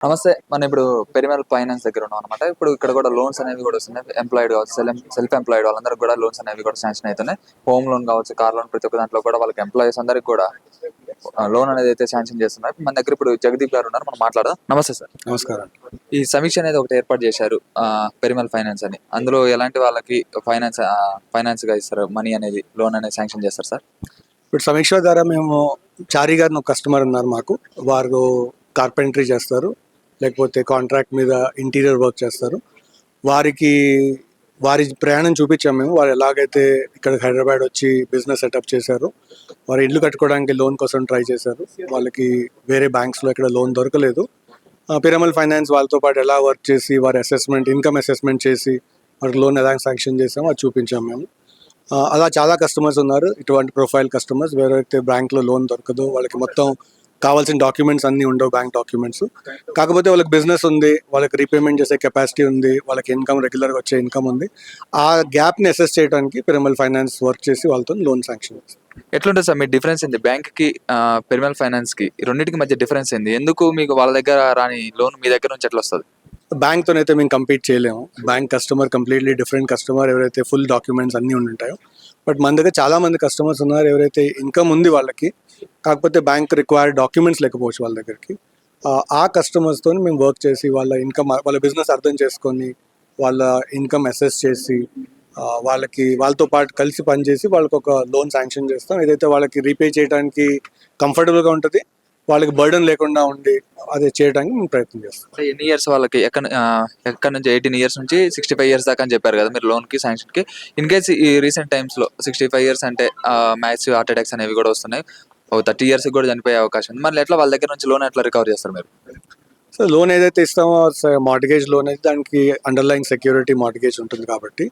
నమస్తే. మనం ఇప్పుడు పెరిమల్ ఫైనాన్స్ దగ్గర ఉన్నాం అనమాట. ఇప్పుడు ఇక్కడ కూడా లోన్స్ అనేవి కూడా వస్తున్నాయి. ఎంప్లాయిడ్ కావచ్చు, సెల్ఫ్ ఎంప్లాయిడ్ వాళ్ళందరికీ కూడా లోన్స్ అనేవి కూడా శాంక్షన్ అవుతున్నాయి. హోమ్ లోన్ కావచ్చు, కార్ లోన్, ప్రతి ఒక్క దాంట్లో కూడా వాళ్ళకి ఎంప్లాయీస్ అందరికి కూడా లోన్ అనేది అయితే శాంక్షన్ చేస్తున్నారు. మన దగ్గర ఇప్పుడు జగదీప్ గారు ఉన్నారు, మనం మాట్లాడదాం. నమస్తే సార్. నమస్కారం. ఈ సమీక్ష అనేది ఒకటి ఏర్పాటు చేశారు, పెరిమల్ ఫైనాన్స్ అని. అందులో ఎలాంటి వాళ్ళకి ఫైనాన్స్ గా ఇస్తారు, మనీ అనేది, లోన్ అనేది శాంక్షన్ చేస్తారు సార్? ఇప్పుడు సమీక్ష ద్వారా మేము చారి గారిని ఒక కస్టమర్ ఉన్నారు మాకు. వారు కార్పెంటరీ చేస్తారు, లేకపోతే కాంట్రాక్ట్ మీద ఇంటీరియర్ వర్క్ చేస్తారు. వారి ప్రయాణం చూపించాము మేము. వారు ఎలాగైతే ఇక్కడ హైదరాబాద్ వచ్చి బిజినెస్ సెటప్ చేశారు, వారు ఇల్లు కట్టుకోవడానికి లోన్ కోసం ట్రై చేశారు. వాళ్ళకి వేరే బ్యాంక్స్లో ఇక్కడ లోన్ దొరకలేదు. పిరమల్ ఫైనాన్స్ వాళ్ళతో పాటు ఎలా వర్క్ చేసి వారి ఇన్కమ్ అసెస్మెంట్ చేసి వారికి లోన్ ఎలా శాంక్షన్ చేసామో అది చూపించాము మేము. అలా చాలా కస్టమర్స్ ఉన్నారు, ఇటువంటి ప్రొఫైల్ కస్టమర్స్. ఎవరైతే బ్యాంక్లో లోన్ దొరకదో, వాళ్ళకి మొత్తం కావాల్సిన డాక్యుమెంట్స్ అన్నీ ఉండవు, బ్యాంక్ డాక్యుమెంట్స్. కాకపోతే వాళ్ళకి బిజినెస్ ఉంది, వాళ్ళకి రీపేమెంట్ చేసే కెపాసిటీ ఉంది, వాళ్ళకి ఇన్కమ్ రెగ్యులర్గా వచ్చే ఇన్కమ్ ఉంది. ఆ గ్యాప్ని అసెస్ చేయడానికి పిరమల్ ఫైనాన్స్ వర్క్ చేసి వాళ్ళతో లోన్ శాంక్షన్ చేస్తారు. ఎట్లుంటుంది సార్ మీ డిఫరెన్స్ ఏంది బ్యాంక్ కి, పెరిమల్ ఫైనాన్స్ కి, రెండింటికి మధ్య డిఫరెన్స్ ఏంది? ఎందుకు మీకు వాళ్ళ దగ్గర రాని లోన్ మీ దగ్గర నుంచి ఎట్లా వస్తుంది? బ్యాంక్తోనైతే మేము కంపీట్ చేయలేము. Bank customer completely different customer, ఎవరైతే ఫుల్ డాక్యుమెంట్స్ అన్నీ ఉంటాయో. బట్ మన దగ్గర చాలా మంది కస్టమర్స్ ఉన్నారు ఎవరైతే ఇన్కమ్ ఉంది వాళ్ళకి, కాకపోతే బ్యాంక్ రిక్వైర్డ్ డాక్యుమెంట్స్ లేకపోవచ్చు వాళ్ళ దగ్గరికి. ఆ కస్టమర్స్తో మేము వర్క్ చేసి వాళ్ళ బిజినెస్ అర్థం చేసుకొని వాళ్ళ ఇన్కమ్ అసెస్ చేసి వాళ్ళతో పాటు కలిసి పనిచేసి వాళ్ళకి ఒక లోన్ శాంక్షన్ చేస్తాం. ఏదైతే వాళ్ళకి రీపే చేయడానికి కంఫర్టబుల్గా ఉంటుంది, వాళ్ళకి బర్డన్ లేకుండా ఉండి అది చేయడానికి మేము ప్రయత్నం చేస్తాం. ఎన్ని ఇయర్స్ వాళ్ళకి? ఎక్కడ నుంచి 18 ఇయర్స్ నుంచి 65 ఇయర్స్ దాకా అని చెప్పారు కదా మీరు లోన్ కి, శాంక్షన్ కి. ఇన్ కేస్ ఈ రీసెంట్ టైమ్స్ లో 65 ఇయర్స్ అంటే మ్యాథ్స్ హార్ట్ అటాక్స్ అనేవి కూడా వస్తున్నాయి, 30 ఇయర్స్ కూడా చనిపోయే అవకాశం ఉంది. మళ్ళీ ఎట్లా వాళ్ళ దగ్గర నుంచి లోన్ ఎట్లా రికవర్ చేస్తారు మీరు? సో లోన్ ఏదైతే ఇస్తామో మార్టిగేజ్ లోన్ అయితే దానికి అండర్లైన్ సెక్యూరిటీ మార్టిగేజ్ ఉంటుంది కాబట్టి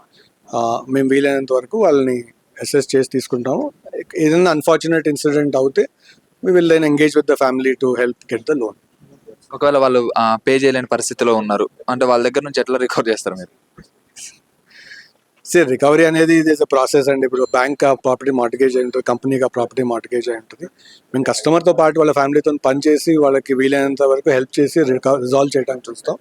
మేము వీలైనంత వరకు వాళ్ళని అసెస్ చేసి తీసుకుంటాము. ఏదైనా అన్ఫార్చునేట్ ఇన్సిడెంట్ అవుతే we will then engage with the family to help get the loan. ఒకవేళ వాళ్ళు పే చేయలేని పరిస్థితిలో ఉన్నారు అంటే వాళ్ళ దగ్గర నుంచి ఎట్లా రికవర్ చేస్తారు మీరు? రికవరీ అనేది ఇది ప్రాసెస్ అండి. ఇప్పుడు బ్యాంక్ ప్రాపర్టీ మార్టిగేజ్ అయి ఉంటుంది, కంపెనీ ప్రాపర్టీ మార్టిగేజ్ అయి ఉంటుంది. మేము కస్టమర్తో పాటు వాళ్ళ ఫ్యామిలీతో పనిచేసి వాళ్ళకి వీలైనంత వరకు హెల్ప్ చేసి రిజాల్వ్ చేయడానికి చూస్తాం.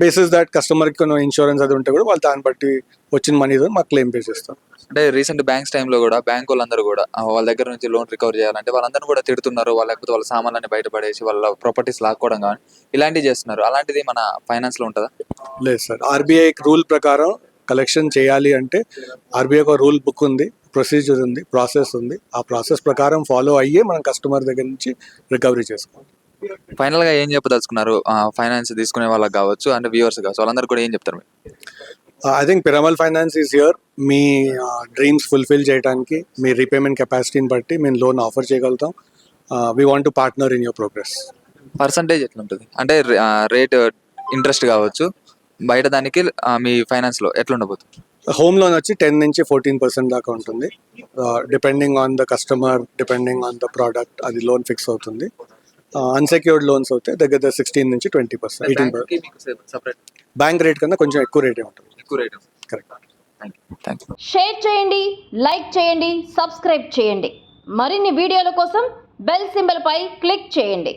బేసిస్ దాట్ కస్టమర్కి కొన్ని ఇన్సూరెన్స్ అది ఉంటే కూడా వాళ్ళు దాన్ని బట్టి వచ్చిన మనీతో మాకు క్లెయిమ్ పే చేస్తాం. అంటే రీసెంట్ బ్యాంక్స్ టైంలో కూడా బ్యాంక్ వాళ్ళందరూ కూడా వాళ్ళ దగ్గర నుంచి లోన్ రికవర్ చేయాలంటే వాళ్ళందరూ కూడా తిడుతున్నారు, లేకపోతే వాళ్ళ సామాన్లన్నీ బయటపడేసి వాళ్ళ ప్రాపర్టీస్ లాక్కోవడం కానీ ఇలాంటివి చేస్తున్నారు. అలాంటిది మన ఫైనాన్స్ లో ఉంటుందా? లేదు సార్. ఆర్బీఐ రూల్ ప్రకారం కలెక్షన్ చేయాలి అంటే ఆర్బీఐ ఒక రూల్ బుక్ ఉంది, ప్రొసీజర్ ఉంది, ప్రాసెస్ ఉంది. ఆ ప్రాసెస్ ప్రకారం ఫాలో అయ్యే మనం కస్టమర్ దగ్గర నుంచి రికవరీ చేసుకోవాలి. ఫైనల్ గా ఏం చెప్పదలుచుకున్నారు ఫైనాన్స్ తీసుకునే వాళ్ళకి కావచ్చు, అంటే వ్యూవర్స్ కావచ్చు, వాళ్ళందరూ కూడా ఏం చెప్తారు మీరు? I think Piramal finance is here. Me dreams fulfil చేయడానికి, మీ రీపేమెంట్ కెపాసిటీని బట్టి మేము లోన్ ఆఫర్ చేయగలుగుతాం. We want to partner in your progress. Percentage ఎట్లుంటుంది అంటే రేట్, ఇంట్రెస్ట్ కావచ్చు, బయట దానికి మీ ఫైనాన్స్ లో ఎట్లా ఉండబోతుంది? హోమ్ లోన్ వచ్చి 10 నుంచి 14% దాకా ఉంటుంది. Depending on the customer, depending on the product, అది లోన్ ఫిక్స్ అవుతుంది. అన్సెక్యూర్డ్ లోన్స్ అయితే దగ్గర 16 నుంచి 20%, 18%. బ్యాంక్ రేట్ కన్నా కొంచెం ఎక్కువ రేటే ఉంటుంది. కరెక్ట్. షేర్ చేయండి, లైక్ చేయండి, సబ్స్క్రైబ్ చేయండి. మరిన్ని వీడియోల కోసం బెల్ సింబల్ పై క్లిక్ చేయండి.